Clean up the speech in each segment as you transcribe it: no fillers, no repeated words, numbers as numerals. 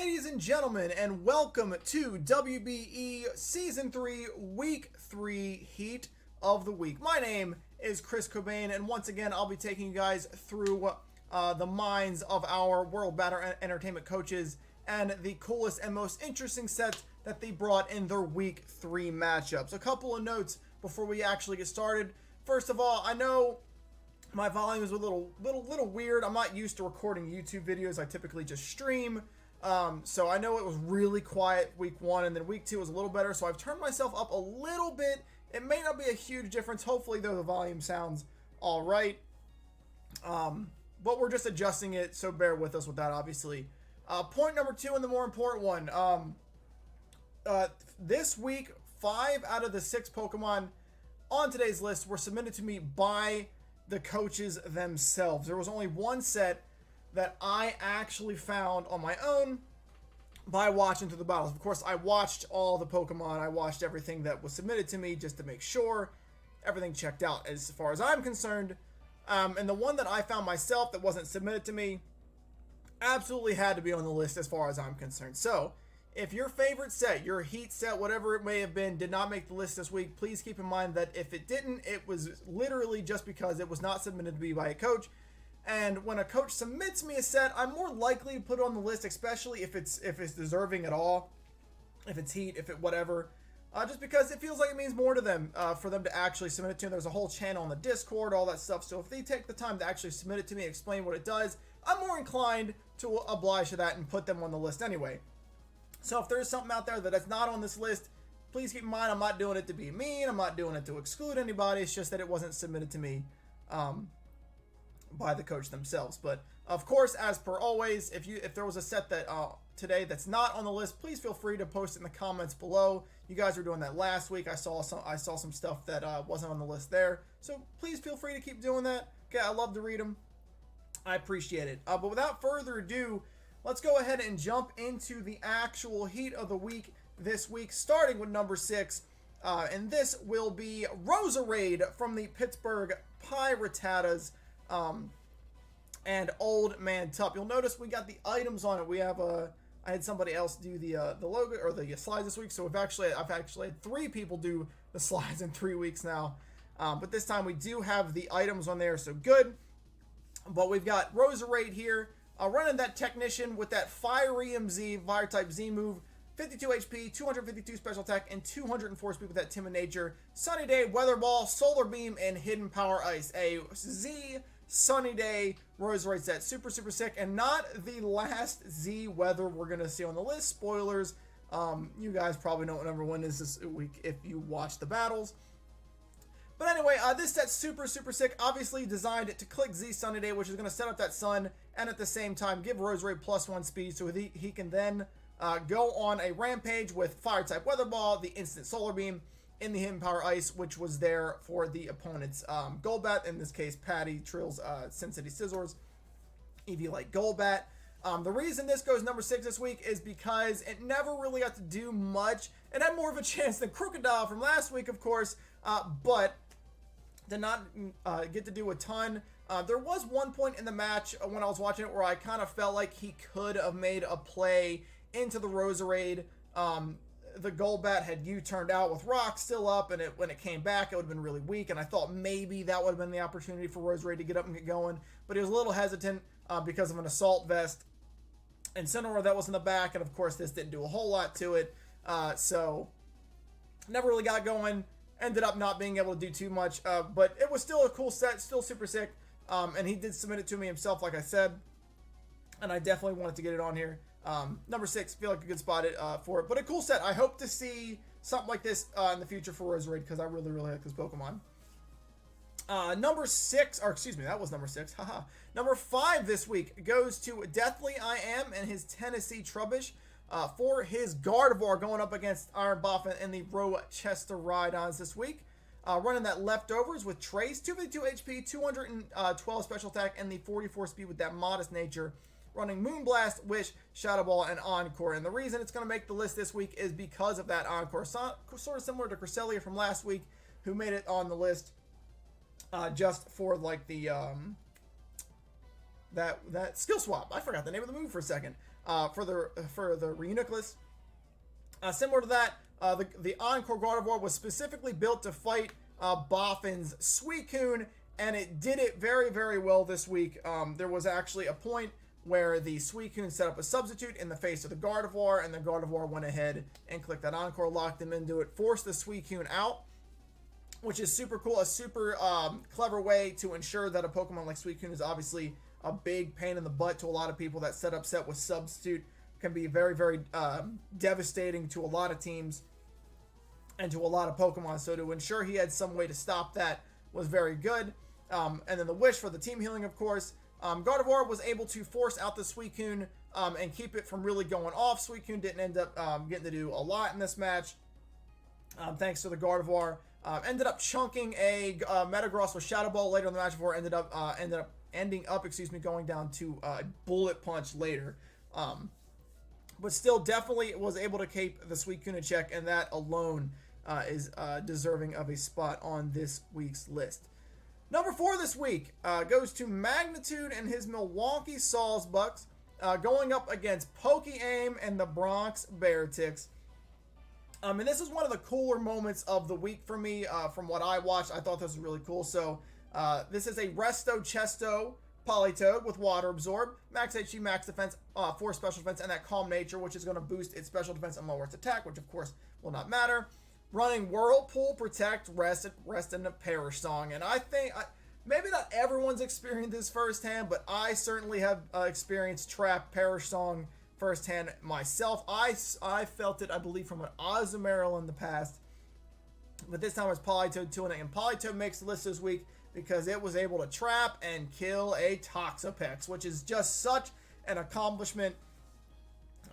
ladies and gentlemen, and welcome to WBE Season 3, Week 3 Heat of the Week. My name is Chirx Kobain, and once again, I'll be taking you guys through the minds of our World Battle Entertainment coaches and the coolest and most interesting sets that they brought in their Week 3 matchups. A couple of notes before we actually get started. First of all, I know my volume is a little weird. I'm not used to recording YouTube videos. I typically just stream. So I know it was really quiet week 1, and then week 2 was a little better. So I've turned myself up a little bit. It may not be a huge difference. Hopefully, though, the volume sounds all right. But we're just adjusting it, so bear with us with that, obviously. Point number 2, and the more important one. This week, 5 out of the 6 Pokemon on today's list were submitted to me by the coaches themselves. There was only one set that I actually found on my own by watching through the battles. Of course, I watched all the Pokemon. I watched everything that was submitted to me just to make sure everything checked out as far as I'm concerned. And the one that I found myself that wasn't submitted to me absolutely had to be on the list as far as I'm concerned. So, if your favorite set, your Heat set, whatever it may have been, did not make the list this week, please keep in mind that if it didn't, it was literally just because it was not submitted to me by a coach. And when a coach submits me a set, I'm more likely to put it on the list, especially if it's deserving at all, if it's Heat, if it whatever, just because it feels like it means more to them for them to actually submit it to. There's a whole channel on the Discord, all that stuff. So if they take the time to actually submit it to me, explain what it does, I'm more inclined to oblige to that and put them on the list anyway. So if there's something out there that is not on this list, please keep in mind I'm not doing it to be mean. I'm not doing it to exclude anybody. It's just that it wasn't submitted to me by the coach themselves. But of course, as per always, if there was a set that today that's not on the list, please feel free to post it in the comments below. You guys were doing that last week. I saw some stuff that wasn't on the list there. So please feel free to keep doing that. Okay, I love to read them. I appreciate it. But without further ado, let's go ahead and jump into the actual Heat of the Week this week, starting with number 6. And this will be Roserade from the Pittsburgh Piratas and Old Man Tup. You'll notice we got the items on it. We have I had somebody else do the logo or the slides this week, so I've actually had 3 people do the slides in 3 weeks now. But this time we do have the items on there, so good. But we've got Roserade here. Running that Technician with that Fiery MZ, Fire type Z move, 52 HP, 252 special attack, and 204 speed with that Timid Nature. Sunny Day, Weather Ball, Solar Beam, and Hidden Power Ice. A Z Sunny Day Roserade set. Super sick, and not the last Z Weather we're going to see on the list. Spoilers. You guys probably know what number 1 is this week if you watch the battles. But anyway, this set's super sick. Obviously designed to click Z Sunny Day, which is going to set up that sun, and at the same time give Roserade +1 speed, so he can then go on a rampage with Fire type Weather Ball, the instant Solar Beam, in the Hidden Power Ice, which was there for the opponent's Golbat. In this case, Patty, Trill's Sin City Scizors, Eevee Golbat. The reason this goes number 6 this week is because it never really got to do much. It had more of a chance than Crocodile from last week, of course, but did not get to do a ton. There was one point in the match when I was watching it where I kind of felt like he could have made a play into the Roserade. The Golbat had U-turned out with Rock still up, and when it came back, it would have been really weak, and I thought maybe that would have been the opportunity for Roserade to get up and get going, but he was a little hesitant because of an Assault Vest and Incineroar that was in the back, and of course this didn't do a whole lot to it, so never really got going. Ended up not being able to do too much, but it was still a cool set, still super sick, and he did submit it to me himself, like I said, and I definitely wanted to get it on here. Number 6, feel like a good spot for it, but a cool set. I hope to see something like this in the future for Roserade, because I really like this Pokemon. Number 6, or excuse me, that was number 6, haha. Number 5 this week goes to Deathly I Am and his Tennessee Trubbish. For his Gardevoir going up against Iron Boffin in the Rochester Rhydons this week. Running that Leftovers with Trace, 252 HP, 212 special attack, and the 44 speed with that Modest Nature. Running Moonblast, Wish, Shadow Ball, and Encore. And the reason it's going to make the list this week is because of that Encore. Sort of similar to Cresselia from last week, who made it on the list just for like the that skill swap. I forgot the name of the move for a second. for the Reuniclus. Similar to that, the Encore Gardevoir was specifically built to fight Boffin's Suicune, and it did it very, very well this week. There was actually a point where the Suicune set up a substitute in the face of the Gardevoir, and the Gardevoir went ahead and clicked that Encore, locked him into it, forced the Suicune out, which is super cool, a super clever way to ensure that a Pokemon like Suicune is obviously a big pain in the butt to a lot of people. That setup set with substitute can be very, very devastating to a lot of teams and to a lot of Pokemon. So to ensure he had some way to stop that was very good. And then the Wish for the team healing, of course. Gardevoir was able to force out the Suicune and keep it from really going off. Suicune didn't end up getting to do a lot in this match, thanks to the Gardevoir. Ended up chunking a Metagross with Shadow Ball later in the match before ending up going down to Bullet Punch later. But still definitely was able to keep the Suicune in check, and that alone is deserving of a spot on this week's list. Number 4 this week goes to Magnitude and his Milwaukee Sawsbucks, going up against Poke-Aim and the Bronx Bearticks. And this is one of the cooler moments of the week for me. From what I watched, I thought this was really cool. So this is a Resto Chesto Politoed with Water Absorb, Max HP, Max Defense, 4 Special Defense, and that Calm Nature, which is going to boost its Special Defense and lower its attack, which of course will not matter. Running Whirlpool, Protect, Rest, and a Perish Song. And I think, maybe not everyone's experienced this firsthand, but I certainly have experienced Trap, Perish Song firsthand myself. I felt it, I believe, from an Azumarill in the past. But this time it's Politoed doing it. And Politoed makes the list this week because it was able to trap and kill a Toxapex, which is just such an accomplishment.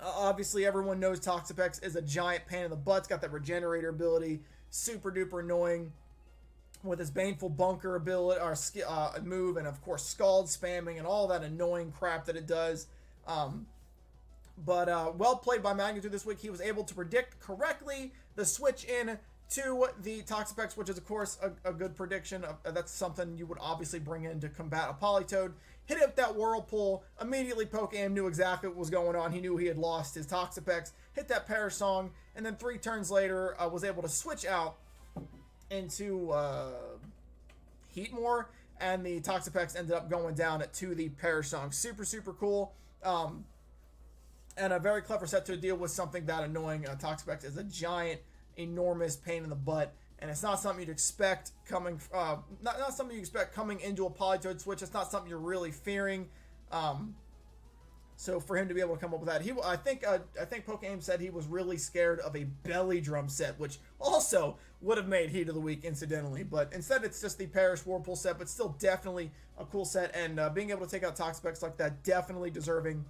Obviously, everyone knows Toxapex is a giant pain in the butt. It's got that regenerator ability, super duper annoying, with his Baneful Bunker ability or move, and of course Scald spamming and all that annoying crap that it does. But well played by Magnitude this week. He was able to predict correctly the switch in to the Toxapex, which is of course a good prediction. That's something you would obviously bring in to combat a Politoed. Hit it with that Whirlpool. Immediately Poke-Aim knew exactly what was going on. He knew he had lost his Toxapex. Hit that Perish Song, and then 3 turns later was able to switch out into Heatmore, and the Toxapex ended up going down to the Perish Song. Super, super cool. And a very clever set to deal with something that annoying. Toxapex is a giant, enormous pain in the butt, and it's not something you'd expect coming not something you expect coming into a Politoed switch. It's not something you're really fearing. So for him to be able to come up with that, I think Poke-Aim said he was really scared of a Belly Drum set, which also would have made Heat of the Week incidentally. But instead, it's just the Perish Whirlpool set, but still definitely a cool set. And being able to take out Toxapex like that, definitely deserving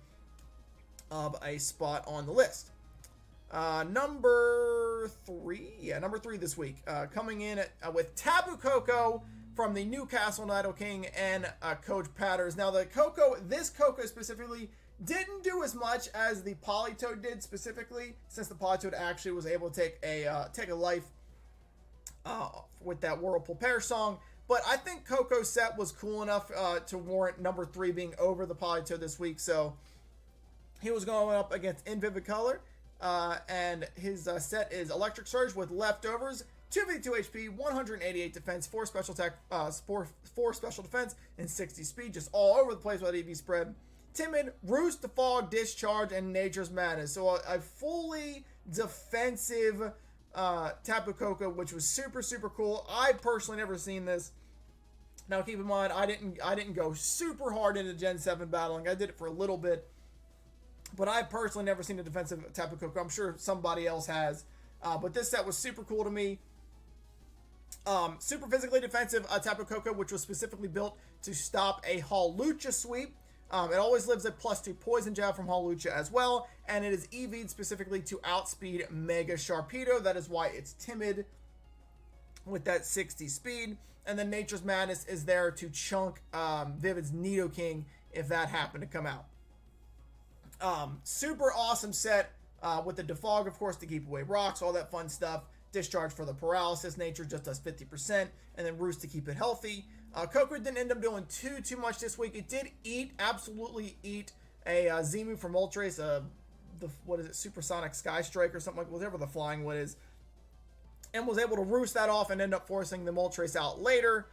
of a spot on the list. Number 3 this week, coming in with Tapu Koko from the Newcastle Nido King and Coach Patters. Now this Koko specifically didn't do as much as the Politoed did specifically, since the Politoed actually was able to take a life with that Whirlpool Perish Song. But I think Koko's set was cool enough to warrant number 3 being over the Politoed this week. So he was going up against Invivicolor, and his set is Electric Surge with Leftovers, 252 HP, 188 defense, 4 special attack, 4 special defense, and 60 speed, just all over the place with EV spread. Timid, Roost, Fog, Discharge, and Nature's Madness. So a fully defensive Tapu Koko, which was super, super cool. I personally never seen this. Now keep in mind, I didn't go super hard into Gen 7 battling. I did it for a little bit. But I personally never seen a defensive Tapu Koko. I'm sure somebody else has. But this set was super cool to me. Super physically defensive Tapu Koko, which was specifically built to stop a Hawlucha sweep. It always lives a +2 Poison Jab from Hawlucha as well. And it is EV'd specifically to outspeed Mega Sharpedo. That is why it's timid with that 60 speed. And then Nature's Madness is there to chunk Vivid's Nidoking if that happened to come out. Super awesome set with the Defog, of course, to keep away rocks, all that fun stuff. Discharge for the paralysis. Nature just does 50%, and then Roost to keep it healthy. Koko didn't end up doing too much this week. It did absolutely eat a Z move from Moltres, what is it, Supersonic Sky Strike or something like whatever the flying one is, and was able to roost that off and end up forcing the Moltres out later.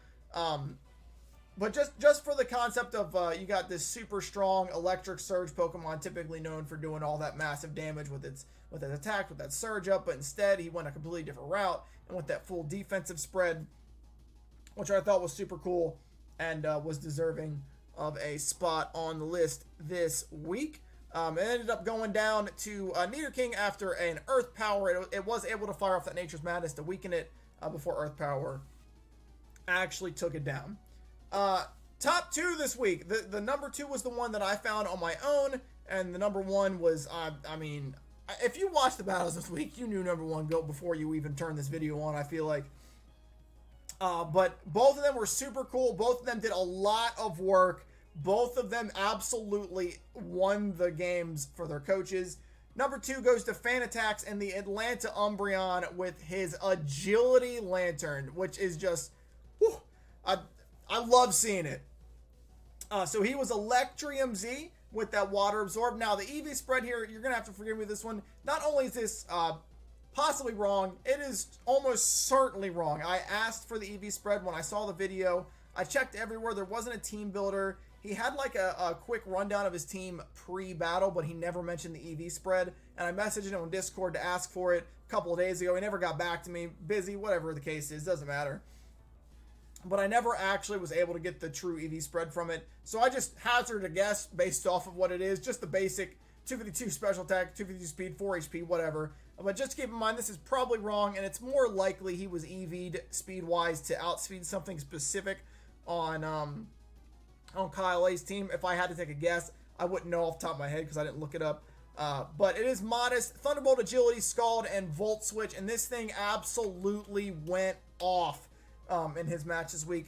But just for the concept of you got this super strong Electric Surge Pokemon, typically known for doing all that massive damage with its attack, with that Surge up, but instead he went a completely different route and went that full defensive spread, which I thought was super cool and was deserving of a spot on the list this week. It ended up going down to Nidoking after an Earth Power. It was able to fire off that Nature's Madness to weaken it before Earth Power actually took it down. Top 2 this week. The number 2 was the one that I found on my own, and the number 1 was, if you watched the battles this week, you knew number 1 go before you even turned this video on, I feel like. But both of them were super cool. Both of them did a lot of work. Both of them absolutely won the games for their coaches. Number 2 goes to Fanatax and the Atlanta Umbreon with his Agility Lanturn, which is just, whew, I love seeing it. So he was Electrium Z with that Water Absorb. Now, the EV spread here, you're going to have to forgive me with this one. Not only is this possibly wrong, it is almost certainly wrong. I asked for the EV spread when I saw the video. I checked everywhere. There wasn't a team builder. He had like a quick rundown of his team pre-battle, but he never mentioned the EV spread. And I messaged him on Discord to ask for it a couple of days ago. He never got back to me. Busy, whatever the case is, doesn't matter. But I never actually was able to get the true EV spread from it. So I just hazard a guess based off of what it is. Just the basic 252 special attack, 252 speed, 4 HP, whatever. But just keep in mind, this is probably wrong, and it's more likely he was EV'd speed-wise to outspeed something specific on Kyle A's team. If I had to take a guess, I wouldn't know off the top of my head because I didn't look it up. But it is modest. Thunderbolt, Agility, Scald, and Volt Switch, and this thing absolutely went off in his match this week.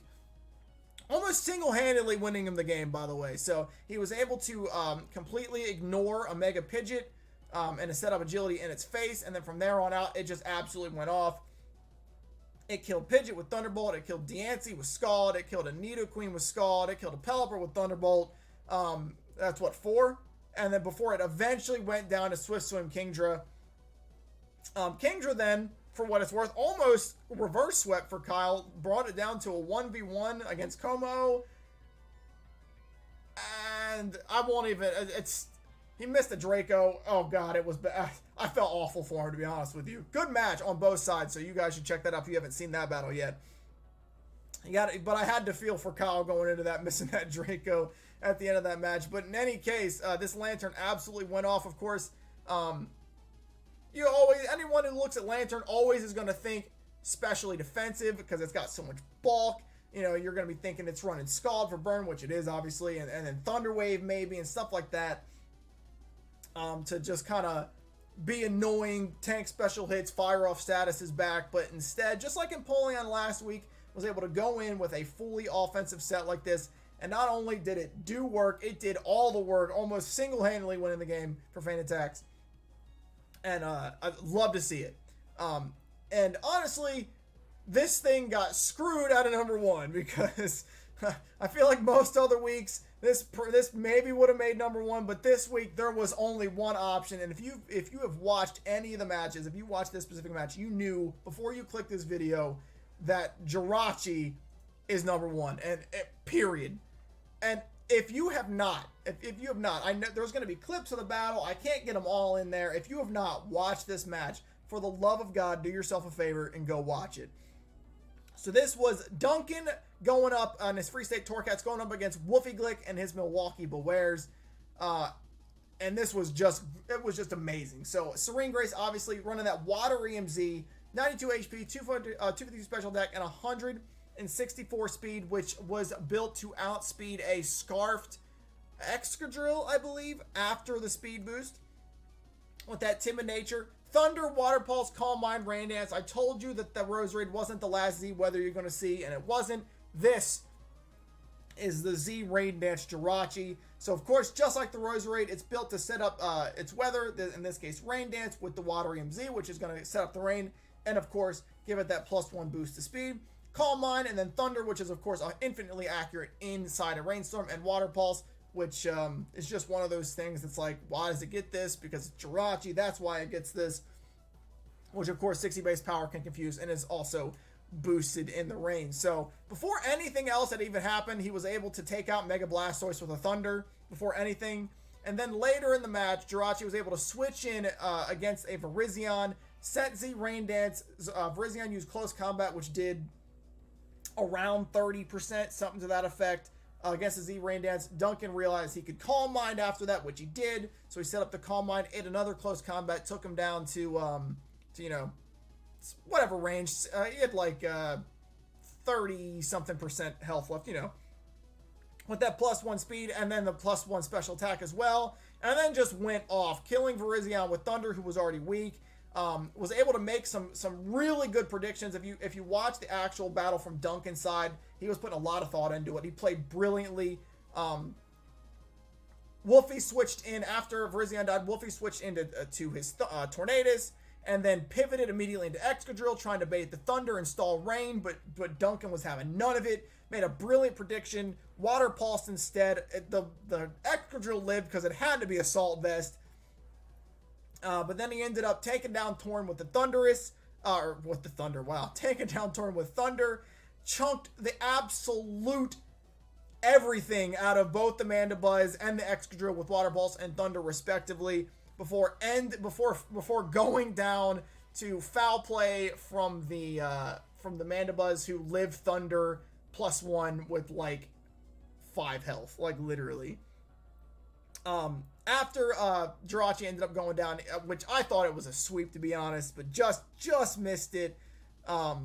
Almost single-handedly winning him the game, by the way. So he was able to completely ignore a Mega Pidgeot and a set up Agility in its face, and then from there on out, it just absolutely went off. It killed Pidgeot with Thunderbolt. It killed Diancie with Scald. It killed a Nidoqueen with Scald. It killed a Pelipper with Thunderbolt. That's what, 4? And then before it eventually went down to Swift Swim Kingdra. Kingdra then, for what it's worth, almost reverse swept for Kyle. Brought it down to a 1v1 against Como. And I won't even... He missed a Draco. Oh, God, it was bad. I felt awful for him, to be honest with you. Good match on both sides, so you guys should check that out if you haven't seen that battle yet. But I had to feel for Kyle going into that, missing that Draco at the end of that match. But in any case, this Lanturn absolutely went off. Of course, anyone who looks at Lanturn always is going to think specially defensive because it's got so much bulk. You know, you're going to be thinking it's running Scald for burn, which it is, obviously, and then Thunder Wave maybe and stuff like that. To just kind of be annoying, tank special hits, fire off status is back, but instead, just like Empoleon last week, was able to go in with a fully offensive set like this, and not only did it do work, it did all the work, almost single-handedly winning the game for Fanatax, and I'd love to see it. And honestly, this thing got screwed out of number 1 because I feel like most other weeks, this maybe would have made number 1, but this week there was only one option. And if you have watched any of the matches, if you watched this specific match, you knew before you clicked this video that Jirachi is number 1, and period. And if you have not, I know there's going to be clips of the battle. I can't get them all in there. If you have not watched this match, for the love of God, do yourself a favor and go watch it. So this was Duncan going up on his Free State Torcats, going up against Wolfie Glick and his Milwaukee Bewares. And this was just amazing. So Serene Grace obviously running that Water EMZ, 92 HP, 250 special attack, and 164 speed, which was built to outspeed a Scarfed Excadrill, I believe, after the speed boost. With that timid nature. Thunder, Water Pulse, Calm Mind, Rain Dance. I told you that the Roserade wasn't the last Z weather you're going to see, and it wasn't. This is the Z Rain Dance Jirachi. So, of course, just like the Roserade, it's built to set up its weather, in this case, Rain Dance, with the Water EMZ, which is going to set up the rain, and, of course, give it that +1 boost to speed. Calm Mind, and then Thunder, which is, of course, infinitely accurate inside a Rainstorm, and Water Pulse, which is just one of those things that's like, why does it get this? Because it's Jirachi, that's why it gets this. Which, of course, 60 base power can confuse and is also boosted in the range. So, before anything else had even happened, he was able to take out Mega Blastoise with a Thunder before anything. And then later in the match, Jirachi was able to switch in against a Virizion, set Z Rain Dance. Virizion used Close Combat, which did around 30%, something to that effect, against the Z Rain Dance. Duncan realized he could Calm Mind after that, which he did. So he set up the Calm Mind, ate another Close Combat, took him down to you know, whatever range. He had like 30-something% health left, you know, with that +1 speed and then the +1 special attack as well. And then just went off, killing Virizion with Thunder, who was already weak. Was able to make some really good predictions. If you watch the actual battle from Duncan's side, he was putting a lot of thought into it. He played brilliantly. Wolfie switched in after Virizion died. Wolfie switched into to his Tornadus, and then pivoted immediately into Excadrill, trying to bait the Thunder and stall Rain, but Duncan was having none of it. Made a brilliant prediction. Water Pulsed instead. The Excadrill lived because it had to be Assault Vest. But then he ended up taking down Torn with the Thundurus. Taking down Torn with Thunder. Chunked the absolute everything out of both the Mandibuzz and the Excadrill with Water Pulse and Thunder respectively. Before going down to foul play from the Mandibuzz, who lived Thunder +1 with like 5 health, like literally. After Jirachi ended up going down, which I thought it was a sweep to be honest, but just missed it. Zygarde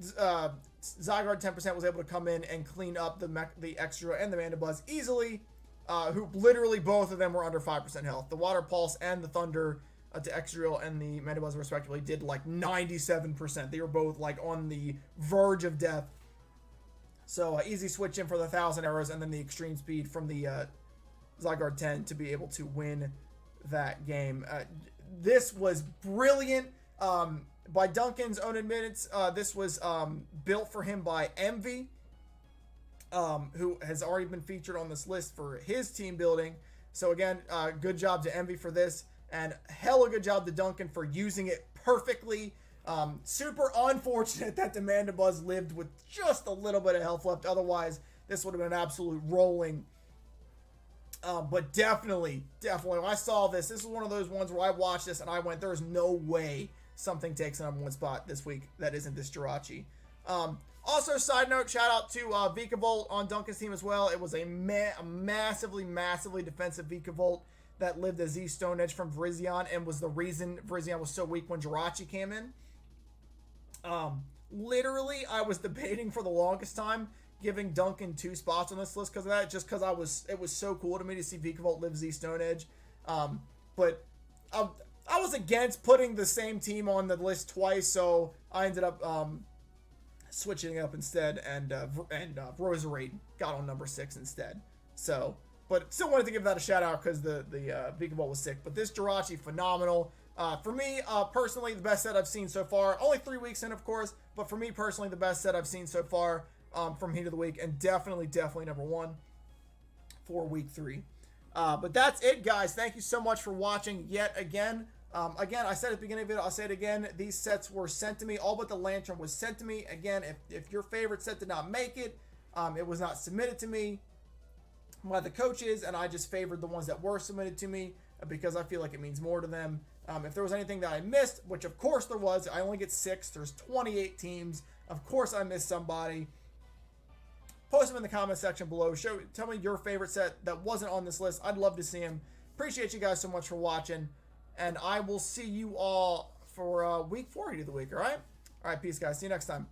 10% was able to come in and clean up the Extra and the Mandibuzz easily. Who literally both of them were under 5% health. The Water Pulse and the Thunder to Excadrill and the Mandibuzz respectively did like 97%. They were both like on the verge of death. So easy switch in for the 1,000 arrows and then the extreme speed from the Zygarde 10 to be able to win that game. This was brilliant. By Duncan's own admittance, this was built for him by Envy. Who has already been featured on this list for his team building. So again, good job to Envy for this, and hella good job to Duncan for using it perfectly. Super unfortunate that the Mandibuzz lived with just a little bit of health left. Otherwise, this would have been an absolute rolling. But definitely, when I saw this is one of those ones where I watched this and I went, there's no way something takes the #1 spot this week that isn't this Jirachi. Also, side note, shout out to Vikavolt on Duncan's team as well. It was a massively defensive Vikavolt that lived a Z Stone Edge from Virizion and was the reason Virizion was so weak when Jirachi came in. Literally, I was debating for the longest time giving Duncan 2 spots on this list because of that, just because it was so cool to me to see Vikavolt live Z Stone Edge. But I was against putting the same team on the list twice, so I ended up switching it up instead, and Roserade got on number 6 instead. So, but still wanted to give that a shout out because the Vikavolt was sick. But this Jirachi, phenomenal. For me, personally, the best set I've seen so far. Only 3 weeks in, of course, but for me personally, the best set I've seen so far from Heat of the Week, and definitely #1 for week 3. But that's it, guys. Thank you so much for watching yet again. Again, I said at the beginning of the video, I'll say it again. These sets were sent to me. All but the Lanturn was sent to me. Again, if your favorite set did not make it, it was not submitted to me by the coaches, and I just favored the ones that were submitted to me because I feel like it means more to them. If there was anything that I missed, which of course there was, I only get 6. There's 28 teams. Of course I missed somebody. Post them in the comment section below. Tell me your favorite set that wasn't on this list. I'd love to see them. Appreciate you guys so much for watching. And I will see you all for week 4 of the week, all right? All right, peace, guys. See you next time.